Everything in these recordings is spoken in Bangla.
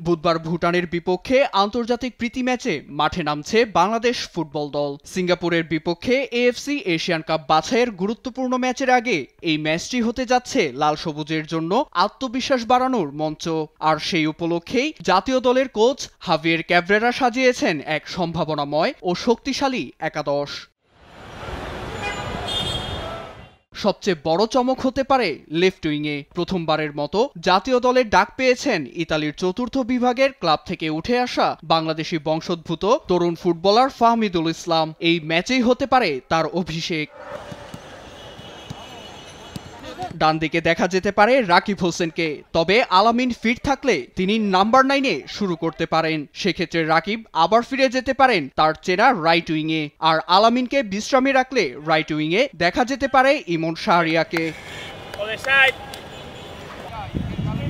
বুধবার ভুটানের বিপক্ষে আন্তর্জাতিক প্রীতি ম্যাচে মাঠে নামছে বাংলাদেশ ফুটবল দল। সিঙ্গাপুরের বিপক্ষে এএফসি এশিয়ান কাপ বাছাইয়ের গুরুত্বপূর্ণ ম্যাচের আগে এই ম্যাচটি হতে যাচ্ছে লাল সবুজের জন্য আত্মবিশ্বাস বাড়ানোর মঞ্চ। আর সেই উপলক্ষেই জাতীয় দলের কোচ হাভিয়ের ক্যাব্রেরা সাজিয়েছেন এক সম্ভাবনাময় ও শক্তিশালী একাদশ। সবচেয়ে বড় চমক হতে পারে লেফট উইংয়ে প্রথমবারের মতো জাতীয় দলের ডাক পেয়েছেন ইতালির চতুর্থ বিভাগের ক্লাব থেকে উঠে আসা বাংলাদেশি বংশোদ্ভূত তরুণ ফুটবলার ফাহমিদুল ইসলাম। এই ম্যাচেই হতে পারে তার অভিষেক। ডান দিকে দেখা যেতে পারে রাকিব হোসেনকে, তবে আলামিন ফিট থাকলে তিনি নাম্বার 9-এ শুরু করতে পারেন। সেক্ষেত্রে রাকিব আবার ফিরে যেতে পারেন তার চেনা রাইট উইংয়ে, আর আলামিনকে বিশ্রামে রাখলে রাইট উইংয়ে দেখা যেতে পারে ইমন শাহরিয়ারকে।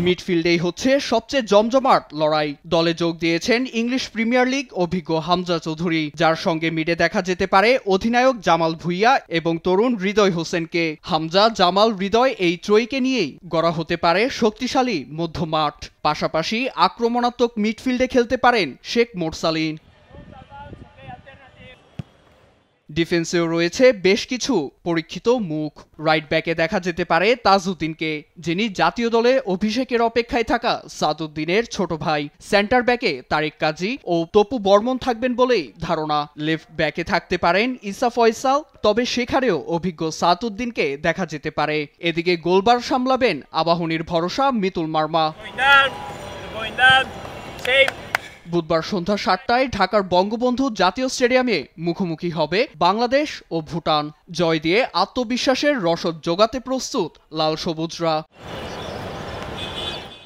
মিডফিল্ডেই হচ্ছে সবচেয়ে জমজমাট লড়াই। দলে যোগ দিয়েছেন ইংলিশ প্রিমিয়ার লিগ অভিজ্ঞ হামজা চৌধুরী, যার সঙ্গে মিডে দেখা যেতে পারে অধিনায়ক জামাল ভুঁইয়া এবং তরুণ হৃদয় হোসেনকে। হামজা, জামাল, হৃদয় এই ত্রয়ীকে নিয়েই গড়া হতে পারে শক্তিশালী মধ্যমাঠ। পাশাপাশি আক্রমণাত্মক মিডফিল্ডে খেলতে পারেন শেখ মোরসালিন। ডিফেন্সেও রয়েছে বেশ কিছু পরীক্ষিত মুখ। রাইট ব্যাকে দেখা যেতে পারে তাজউদ্দিনকে, যিনি জাতীয় দলে অভিষেকের অপেক্ষায় থাকা সাদউদ্দিনের ছোট ভাই। সেন্টার ব্যাকে তারেক কাজী ও তপু বর্মন থাকবেন বলেই ধারণা। লেফট ব্যাকে থাকতে পারেন ইসা ফয়সাল, তবে সেখানেও অভিজ্ঞ সাদউদ্দিনকে দেখা যেতে পারে। এদিকে গোলবার সামলাবেন আবাহনীর ভরসা মিতুল মার্মা। বুধবার সন্ধ্যা 7টায় ঢাকার বঙ্গবন্ধু জাতীয় স্টেডিয়ামে মুখোমুখি হবে বাংলাদেশ ও ভুটান। জয় দিয়ে আত্মবিশ্বাসের রসদ জোগাতে প্রস্তুত লাল সবুজরা।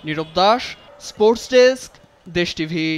নীরব দাস, স্পোর্টস ডেস্ক, দেশ টিভি।